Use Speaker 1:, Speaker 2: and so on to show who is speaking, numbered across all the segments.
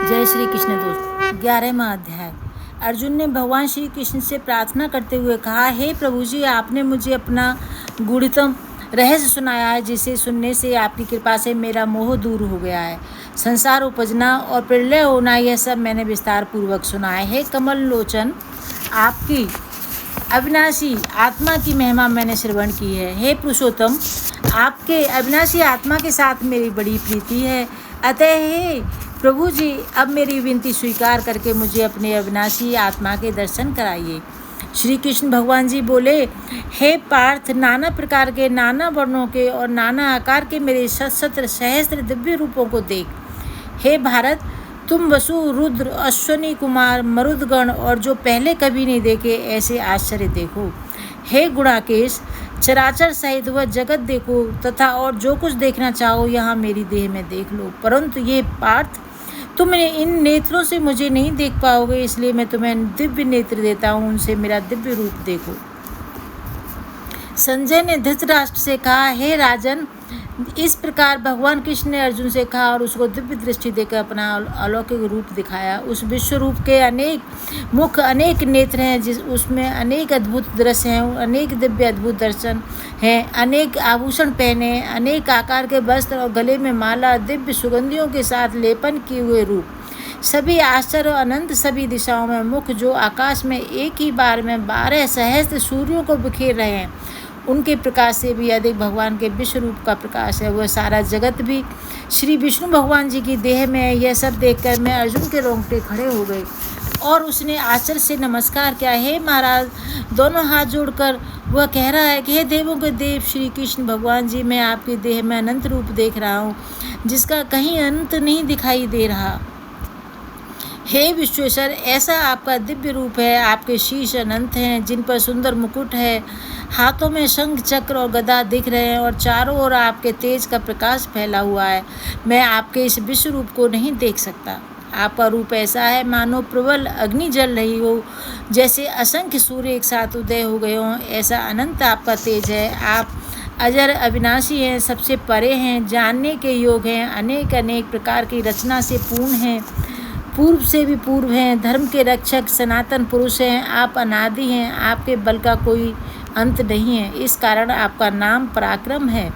Speaker 1: जय श्री कृष्ण दोस्त। 11वां अध्याय। अर्जुन ने भगवान श्री कृष्ण से प्रार्थना करते हुए कहा, हे प्रभु जी, आपने मुझे अपना गूढ़तम रहस्य सुनाया है, जिसे सुनने से आपकी कृपा से मेरा मोह दूर हो गया है। संसार उपजना और प्रलय होना, यह सब मैंने विस्तार पूर्वक सुना है। हे कमल लोचन, आपकी अविनाशी आत्मा की महिमा मैंने श्रवण की है। हे पुरुषोत्तम, आपके अविनाशी आत्मा के साथ मेरी बड़ी प्रीति है। अतः हे प्रभु जी, अब मेरी विनती स्वीकार करके मुझे अपने अविनाशी आत्मा के दर्शन कराइए। श्री कृष्ण भगवान जी बोले, हे पार्थ, नाना प्रकार के, नाना वर्णों के और नाना आकार के मेरे शत सहस्त्र दिव्य रूपों को देख। हे भारत, तुम वसु, रुद्र, अश्वनी कुमार, मरुदगण और जो पहले कभी नहीं देखे ऐसे आश्चर्य देखो। हे गुणाकेश, चराचर सहित वह जगत देखो तथा और जो कुछ देखना चाहो यहाँ मेरी देह में देख लो। परंतु ये पार्थ, तुम इन नेत्रों से मुझे नहीं देख पाओगे, इसलिए मैं तुम्हें दिव्य नेत्र देता हूँ, उनसे मेरा दिव्य रूप देखो। संजय ने धृतराष्ट्र से कहा, हे राजन, इस प्रकार भगवान कृष्ण ने अर्जुन से कहा और उसको दिव्य दृष्टि देकर अपना अलौकिक रूप दिखाया। उस विश्व रूप के अनेक मुख, अनेक नेत्र हैं, उसमें अनेक अद्भुत दृश्य हैं, अनेक दिव्य अद्भुत दर्शन हैं, अनेक आभूषण पहने, अनेक आकार के वस्त्र और गले में माला, दिव्य सुगंधियों के साथ लेपन किए हुए रूप, सभी आश्चर्य और अनंत, सभी दिशाओं में मुख, जो आकाश में एक ही बार में 12 सहस्त्र सूर्यों को बिखेर रहे हैं, उनके प्रकाश से भी अधिक भगवान के विश्व रूप का प्रकाश है। वह सारा जगत भी श्री विष्णु भगवान जी की देह में है। यह सब देखकर मैं अर्जुन के रोंगटे खड़े हो गए और उसने आश्चर्य से नमस्कार किया। हे महाराज, दोनों हाथ जोड़कर वह कह रहा है कि हे देवों के देव श्री कृष्ण भगवान जी, मैं आपकी देह में अनंत रूप देख रहा हूँ, जिसका कहीं अंत नहीं दिखाई दे रहा। हे विश्वेश्वर, ऐसा आपका दिव्य रूप है। आपके शीश अनंत हैं, जिन पर सुंदर मुकुट है, हाथों में शंख, चक्र और गदा दिख रहे हैं और चारों ओर आपके तेज का प्रकाश फैला हुआ है। मैं आपके इस विश्व रूप को नहीं देख सकता। आपका रूप ऐसा है मानो प्रबल अग्नि जल रही हो, जैसे असंख्य सूर्य एक साथ उदय हो गए हों, ऐसा अनंत आपका तेज है। आप अजर अविनाशी हैं, सबसे परे हैं, जानने के योग हैं, अनेक अनेक प्रकार की रचना से पूर्ण हैं, पूर्व से भी पूर्व हैं, धर्म के रक्षक, सनातन पुरुष हैं। आप अनादि हैं, आपके बल का कोई अंत नहीं है, इस कारण आपका नाम पराक्रम है।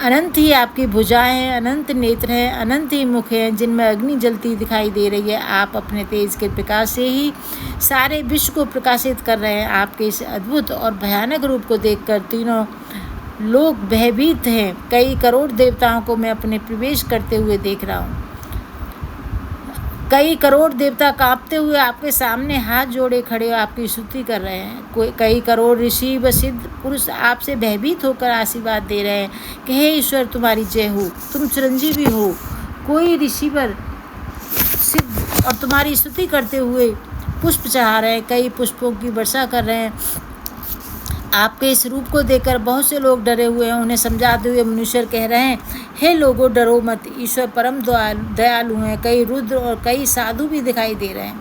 Speaker 1: अनंत ही आपकी भुजाएं हैं, अनंत नेत्र हैं, अनंत ही मुख हैं, जिनमें अग्नि जलती दिखाई दे रही है। आप अपने तेज के प्रकाश से ही सारे विश्व को प्रकाशित कर रहे हैं। आपके इस अद्भुत और भयानक रूप को देखकर तीनों लोग भयभीत हैं। कई करोड़ देवताओं को मैं अपने प्रवेश करते हुए देख रहा हूँ। कई करोड़ देवता कांपते हुए आपके सामने हाथ जोड़े खड़े आपकी स्तुति कर रहे हैं। कई करोड़ ऋषि व सिद्ध पुरुष आपसे भयभीत होकर आशीर्वाद दे रहे हैं कि हे ईश्वर, तुम्हारी जय हो, तुम चिरंजीवी हो। कोई ऋषिवर सिद्ध और तुम्हारी स्तुति करते हुए पुष्प चढ़ा रहे हैं, कई पुष्पों की वर्षा कर रहे हैं। आपके इस रूप को देखकर बहुत से लोग डरे हुए हैं। उन्हें समझाते हुए मनुष्य कह रहे हैं, हे लोगों, डरो मत, ईश्वर परम दयालु हैं। कई रुद्र और कई साधु भी दिखाई दे रहे हैं,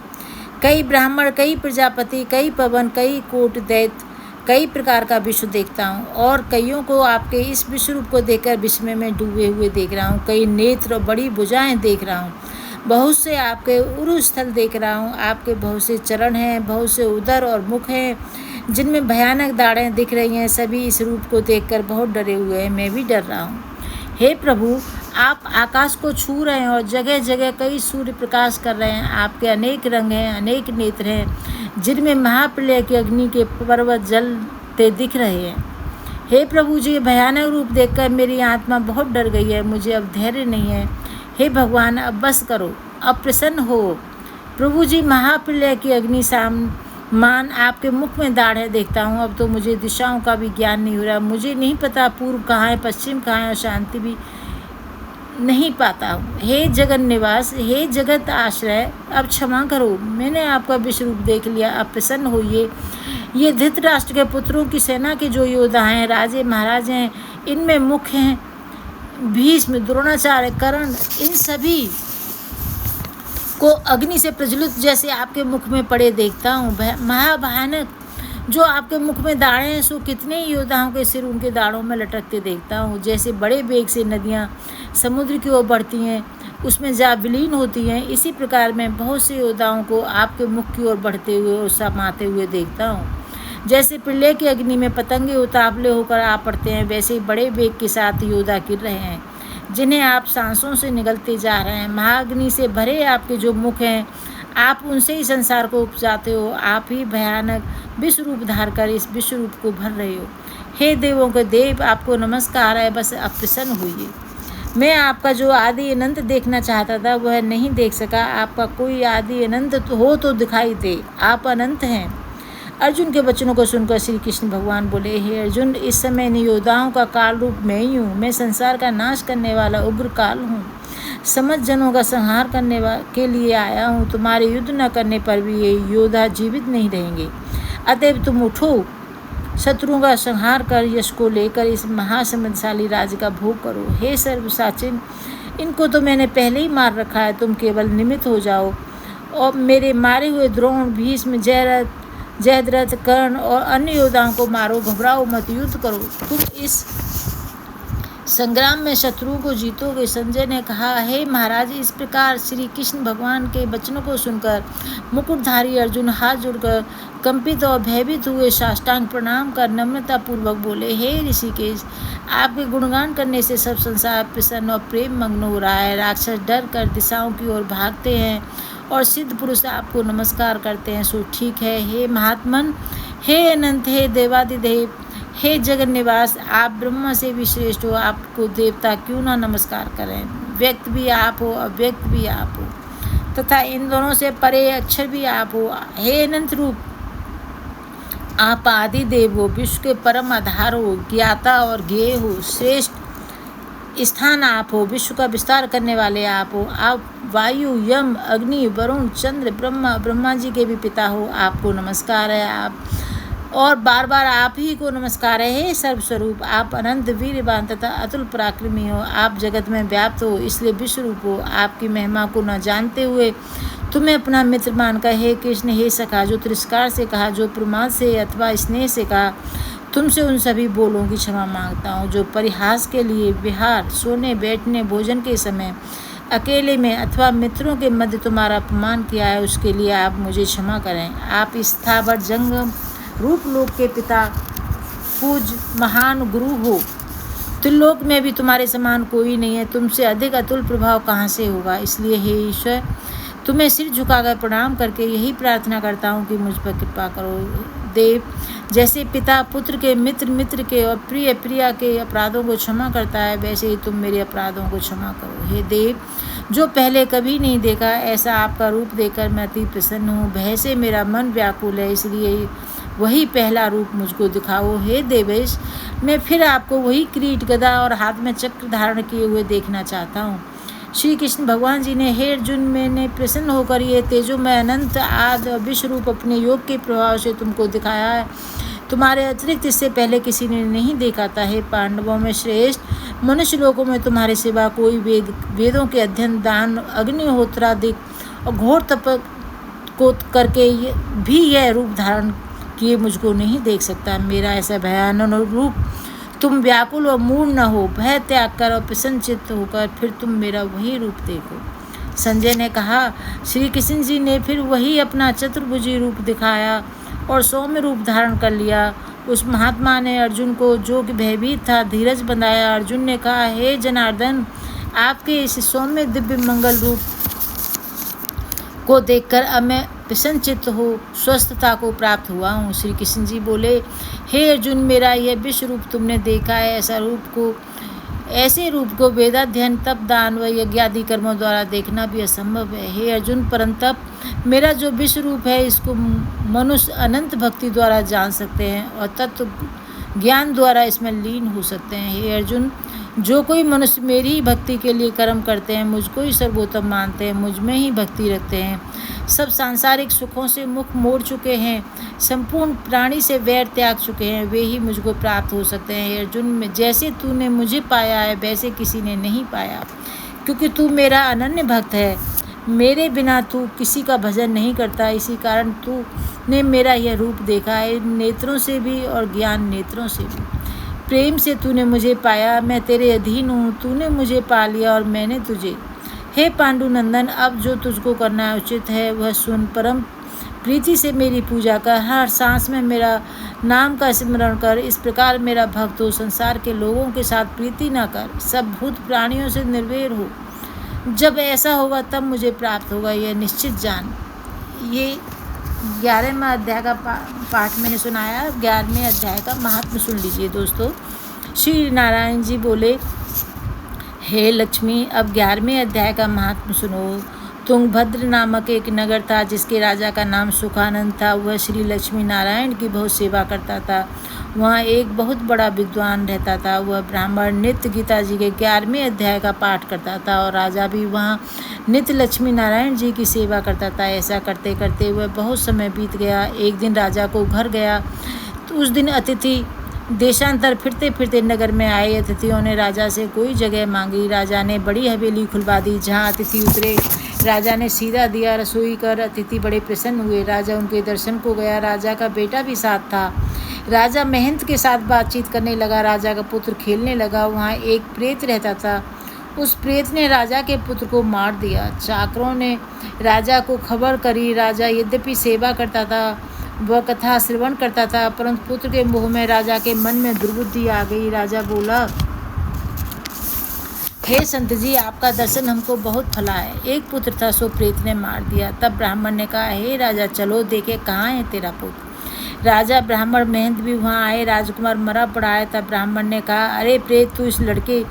Speaker 1: कई ब्राह्मण, कई प्रजापति, कई पवन, कई कोट दैत्य, कई प्रकार का विश्व देखता हूँ और कईयों को आपके इस विश्व रूप को देखकर विस्मय में डूबे हुए देख रहा हूँ। कई नेत्र और बड़ी भुजाएं देख रहा हूँ, बहुत से आपके उरु स्थल देख रहा हूँ। आपके बहुत से चरण हैं, बहुत से उदर और मुख हैं, जिनमें भयानक दाढ़ें दिख रही हैं। सभी इस रूप को देखकर बहुत डरे हुए हैं, मैं भी डर रहा हूँ। हे प्रभु, आप आकाश को छू रहे हैं और जगह जगह कई सूर्य प्रकाश कर रहे हैं। आपके अनेक रंग हैं, अनेक नेत्र हैं, जिनमें महाप्रलय की अग्नि के पर्वत जलते दिख रहे हैं। हे प्रभु जी, भयानक रूप देखकर मेरी आत्मा बहुत डर गई है, मुझे अब धैर्य नहीं है। हे भगवान, अब बस करो, अब प्रसन्न हो। प्रभु जी, महाप्रलय की अग्नि मान आपके मुख में दाढ़ें देखता हूँ। अब तो मुझे दिशाओं का भी ज्ञान नहीं हो रहा, मुझे नहीं पता पूर्व कहाँ है, पश्चिम कहाँ है, और शांति भी नहीं पाता हूँ। हे जगन निवास, हे जगत आश्रय, अब क्षमा करो, मैंने आपका विश्व रूप देख लिया, अब प्रसन्न होइए। ये धृतराष्ट्र के पुत्रों की सेना के जो योद्धा हैं, राजे महाराज हैं, इनमें मुख्य हैं भीष्म, द्रोणाचार्य, कर्ण, इन सभी को अग्नि से प्रज्वलित जैसे आपके मुख में पड़े देखता हूँ। महाभयानक जो आपके मुख में दाढ़ें हैं, सो कितने योद्धाओं के सिर उनके दाढ़ों में लटकते देखता हूँ। जैसे बड़े वेग से नदियाँ समुद्र की ओर बढ़ती हैं, उसमें जा विलीन होती हैं। इसी प्रकार मैं बहुत से योद्धाओं को आपके मुख की ओर बढ़ते हुए और समाते हुए देखता हूँ। जैसे प्रलय की अग्नि में पतंगे उतावले होकर आ पड़ते हैं, वैसे ही बड़े वेग के साथ योद्धा गिर रहे हैं, जिन्हें आप सांसों से निगलते जा रहे हैं। महाअग्नि से भरे आपके जो मुख हैं, आप उनसे ही संसार को उपजाते हो। आप ही भयानक विश्व रूप धार कर इस विश्व रूप को भर रहे हो। हे देवों के देव, आपको नमस्कार है, बस अब प्रसन्न होइए। मैं आपका जो आदि अनंत देखना चाहता था वह नहीं देख सका। आपका कोई आदि अनंत हो तो दिखाई दे, आप अनंत हैं। अर्जुन के वचनों को सुनकर श्री कृष्ण भगवान बोले, हे अर्जुन, इस समय इन योद्धाओं का काल रूप मैं ही हूँ। मैं संसार का नाश करने वाला उग्र काल हूँ। समस्त जनों का संहार करने के लिए आया हूँ। तुम्हारे युद्ध न करने पर भी ये योद्धा जीवित नहीं रहेंगे। अतएव तुम उठो, शत्रुओं का संहार कर यश को लेकर इस महासमृद्धशाली राज्य का भोग करो। हे सर्वसाचिन, इनको तो मैंने पहले ही मार रखा है, तुम केवल निमित्त हो जाओ और मेरे मारे हुए द्रोण, भीष्म, जयद्रथ, कर्ण और अन्य योद्धाओं को मारो। घबराओ मत, युद्ध करो। तुम इस संग्राम में शत्रुओं को जीतोगे। संजय ने कहा, हे महाराज, इस प्रकार श्री कृष्ण भगवान के वचनों को सुनकर मुकुटधारी अर्जुन हाथ जोड़कर कंपित और भयभीत हुए साष्टांग प्रणाम कर नम्रता पूर्वक बोले, हे ऋषिकेश, आपके गुणगान करने से सब संसार प्रसन्न और प्रेम मग्न हो रहा है। राक्षस डर कर दिशाओं की ओर भागते हैं और सिद्ध पुरुष आपको नमस्कार करते हैं, सो ठीक है। हे महात्मन, हे अनंत, हे देवादिदेव, हे जगन निवास, आप ब्रह्मा से भी श्रेष्ठ हो। आपको देवता क्यों ना नमस्कार करें। व्यक्त भी आप हो, अव्यक्त भी आप हो, तथा इन दोनों से परे अक्षर भी आप हो। हे अनंत रूप, आप आदि देव हो, विश्व के परम आधार हो, ज्ञाता और ज्ञेय हो, श्रेष्ठ स्थान आप हो, विश्व का विस्तार करने वाले आप हो। आप वायु, यम, अग्नि, वरुण, चंद्र, ब्रह्मा जी के भी पिता हो। आपको नमस्कार है। आप और बार बार आप ही को नमस्कार है। हे सर्वस्वरूप, आप अनंत वीर्यवान तथा अतुल पराक्रमी हो। आप जगत में व्याप्त हो, इसलिए विश्व रूप हो। आपकी महिमा को न जानते हुए तुम्हें अपना मित्र मानकर हे कृष्ण, हे सखा, जो तिरस्कार से कहा, जो प्रमाद से अथवा स्नेह से कहा, तुमसे उन सभी बोलों की क्षमा मांगता हूँ। जो परिहास के लिए विहार, सोने, बैठने, भोजन के समय, अकेले में अथवा मित्रों के मध्य तुम्हारा अपमान किया है, उसके लिए आप मुझे क्षमा करें। आप स्थावर जंगम रूप लोक के पिता, पूज महान गुरु हो। त्रिलोक में भी तुम्हारे समान कोई नहीं है। तुमसे अधिक अतुल प्रभाव कहाँ से होगा। इसलिए हे ईश्वर, तुम्हें सिर झुकाकर प्रणाम करके यही प्रार्थना करता हूँ कि मुझ पर कृपा करो। देव, जैसे पिता पुत्र के, मित्र मित्र के और प्रिय प्रिया के अपराधों को क्षमा करता है, वैसे ही तुम मेरे अपराधों को क्षमा करो। हे देव, जो पहले कभी नहीं देखा ऐसा आपका रूप देखकर मैं अति प्रसन्न हूँ। भय से मेरा मन व्याकुल है, इसलिए वही पहला रूप मुझको दिखाओ। हे देवेश, मैं फिर आपको वही किरीट, गदा और हाथ में चक्र धारण किए हुए देखना चाहता हूँ। श्री कृष्ण भगवान जी ने, हे अर्जुन, मैंने प्रसन्न होकर ये तेजोमय अनंत आदि और विश्व रूप अपने योग के प्रभाव से तुमको दिखाया है। तुम्हारे अतिरिक्त इससे पहले किसी ने नहीं देखा था। हे पांडवों में श्रेष्ठ, मनुष्य लोकों में तुम्हारे सिवा कोई वेदों के अध्ययन, दान, अग्निहोत्रादिक और घोर तप को करके भी यह रूप धारण किए मुझको नहीं देख सकता। मेरा ऐसा भयानक रूप तुम व्याकुल और मूढ़ न हो, भय त्याग कर और प्रसन्नचित्त होकर फिर तुम मेरा वही रूप देखो। संजय ने कहा, श्री कृष्ण जी ने फिर वही अपना चतुर्भुजी रूप दिखाया और सौम्य रूप धारण कर लिया। उस महात्मा ने अर्जुन को, जो कि भयभीत था, धीरज बंधाया। अर्जुन ने कहा, हे जनार्दन, आपके इस सौम्य दिव्य मंगल रूप को देखकर अब मैं प्रसन्नचित्त हो स्वस्थता को प्राप्त हुआ हूँ। श्री कृष्ण जी बोले, हे अर्जुन, मेरा यह विश्व रूप तुमने देखा है। ऐसे रूप को वेदाध्ययन, तप, दान व यज्ञादि कर्मों द्वारा देखना भी असंभव है। हे अर्जुन, परंतप मेरा जो विश्व रूप है, इसको मनुष्य अनंत भक्ति द्वारा जान सकते हैं और तत्व ज्ञान द्वारा इसमें लीन हो सकते हैं। हे अर्जुन, जो कोई मनुष्य मेरी ही भक्ति के लिए कर्म करते हैं, मुझको ही सर्वोत्तम मानते हैं, मुझ में ही भक्ति रखते हैं, सब सांसारिक सुखों से मुख मोड़ चुके हैं, संपूर्ण प्राणी से वैर त्याग चुके हैं, वे ही मुझको प्राप्त हो सकते हैं। हे अर्जुन, जैसे तूने मुझे पाया है वैसे किसी ने नहीं पाया, क्योंकि तू मेरा अनन्य भक्त है। मेरे बिना तू किसी का भजन नहीं करता, इसी कारण तूने मेरा यह रूप देखा है, नेत्रों से भी और ज्ञान नेत्रों से भी। प्रेम से तूने मुझे पाया, मैं तेरे अधीन हूँ, तूने मुझे पा लिया और मैंने तुझे। हे पांडुनंदन, अब जो तुझको करना उचित है वह सुन। परम प्रीति से मेरी पूजा कर, हर सांस में मेरा नाम का स्मरण कर। इस प्रकार मेरा भक्त हो, संसार के लोगों के साथ प्रीति न कर, सब भूत प्राणियों से निर्वैर हो। जब ऐसा होगा तब मुझे प्राप्त होगा, यह निश्चित जान। ये 11वें अध्याय का पाठ मैंने सुनाया। 11वें अध्याय का महात्म्य सुन लीजिए दोस्तों। श्री नारायण जी बोले, हे लक्ष्मी, अब 11वें अध्याय का महात्म्य सुनो। तुंगभद्र नामक एक नगर था जिसके राजा का नाम सुखानंद था। वह श्री लक्ष्मी नारायण की बहुत सेवा करता था। वहाँ एक बहुत बड़ा विद्वान रहता था। वह ब्राह्मण नित्य गीता जी के 11वें अध्याय का पाठ करता था और राजा भी वहाँ नित्य लक्ष्मी नारायण जी की सेवा करता था। ऐसा करते करते वह बहुत समय बीत गया। एक दिन राजा को घर गया तो उस दिन अतिथि देशांतर फिरते फिरते नगर में आए। अतिथियों ने राजा से कोई जगह मांगी। राजा ने बड़ी हवेली खुलवा दी। जहाँ अतिथि उतरे राजा ने सीधा दिया। रसोई कर अतिथि बड़े प्रसन्न हुए। राजा उनके दर्शन को गया। राजा का बेटा भी साथ था। राजा महंत के साथ बातचीत करने लगा। राजा का पुत्र खेलने लगा। वहाँ एक प्रेत रहता था। उस प्रेत ने राजा के पुत्र को मार दिया। चाकरों ने राजा को खबर करी। राजा यद्यपि सेवा करता था, वह कथा श्रवण करता था, परंतु पुत्र के मुँह में राजा के मन में दुर्बुद्धि आ गई। राजा बोला, हे संत जी, आपका दर्शन हमको बहुत फला है। एक पुत्र था, सो प्रेत ने मार दिया। तब ब्राह्मण ने कहा, हे राजा, चलो देखे कहाँ है तेरा पुत्र। राजा ब्राह्मण महंत भी वहाँ आए। राजकुमार मरा पड़ा है। तब ब्राह्मण ने कहा, अरे प्रेत, तू इस लड़के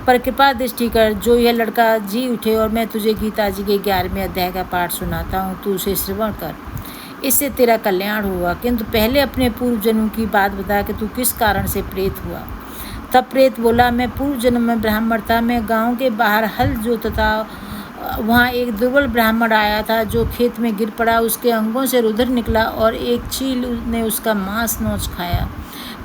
Speaker 1: पर कृपा दृष्टि कर। जो यह लड़का जी उठे और मैं तुझे गीता जी के 11वें अध्याय का पाठ सुनाता हूँ, तू उसे श्रवण कर, इससे तेरा कल्याण होगा। किंतु पहले अपने पूर्व जन्म की बात बता कि तू किस कारण से प्रेत हुआ। तब प्रेत बोला, मैं पूर्व जन्म में ब्राह्मण था। मैं गांव के बाहर हल जोतता था। वहाँ एक दुर्बल ब्राह्मण आया था जो खेत में गिर पड़ा। उसके अंगों से रुधिर निकला और एक चील ने उसका मांस नोच खाया।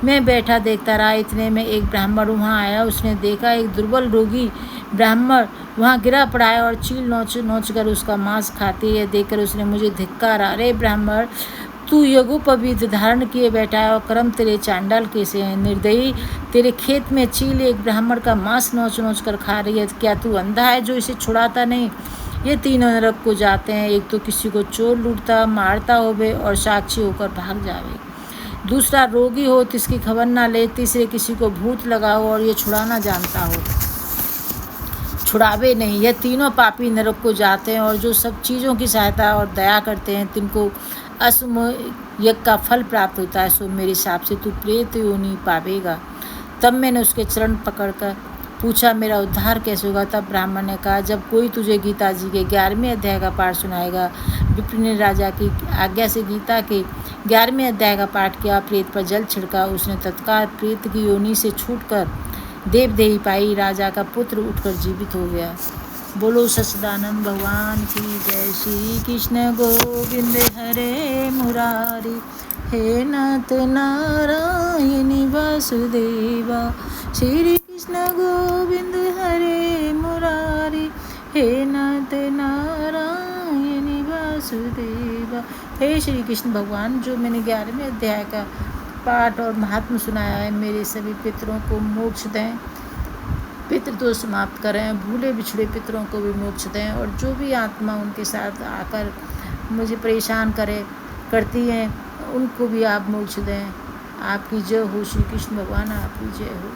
Speaker 1: मैं बैठा देखता रहा। इतने में एक ब्राह्मण वहाँ आया। उसने देखा एक दुर्बल रोगी ब्राह्मण वहाँ गिरा पड़ा है और चील नोच कर उसका मांस खाती है। देखकर उसने मुझे धिक्कारा, अरे ब्राह्मण, तू यज्ञोपवीत धारण किए बैठा है और कर्म तेरे चांडाल कैसे हैं। निर्दयी, तेरे खेत में चील एक ब्राह्मण का मांस नोच कर खा रही है। क्या तू अंधा है जो इसे छुड़ाता नहीं। ये तीनों नरक को जाते हैं। एक तो किसी को चोर लूटता मारता होवे और साक्षी होकर भाग जावे। दूसरा रोगी हो तो इसकी खबर ना ले। तीसरे किसी को भूत लगा हो और ये छुड़ाना जानता हो, छुड़ावे नहीं। यह तीनों पापी नरक को जाते हैं। और जो सब चीज़ों की सहायता और दया करते हैं तिनको अश्व यज्ञ का फल प्राप्त होता है। सो मेरे हिसाब से तू प्रेत योनि पावेगा। तब मैंने उसके चरण पकड़कर पूछा, मेरा उद्धार कैसे होगा। तब ब्राह्मण ने कहा, जब कोई तुझे गीता जी के 11वें अध्याय का पाठ सुनाएगा। विप्र ने राजा की आज्ञा से गीता के 11वें अध्याय का पाठ किया। प्रेत पर जल छिड़का। उसने तत्काल प्रेत की योनि से छूटकर देवदेही पाई। राजा का पुत्र उठकर जीवित हो गया। बोलो सच्चिदानंद भगवान की जय। श्री कृष्ण गोविंद हरे मुरारी, हे नाथ नारायणी वासुदेवा। श्री कृष्ण गोविंद हरे मुरारी, हे नाथ नारायणी वासुदेवा। हे श्री कृष्ण भगवान, जो मैंने 11वें अध्याय का पाठ और महात्म सुनाया है, मेरे सभी पितरों को मोक्ष दें, पितृ तो समाप्त करें, भूले बिछड़े पितरों को भी मोक्ष दें। और जो भी आत्मा उनके साथ आकर मुझे परेशान करती हैं, उनको भी आप मोक्ष दें। आपकी जय हो श्री कृष्ण भगवान, आपकी जय हो।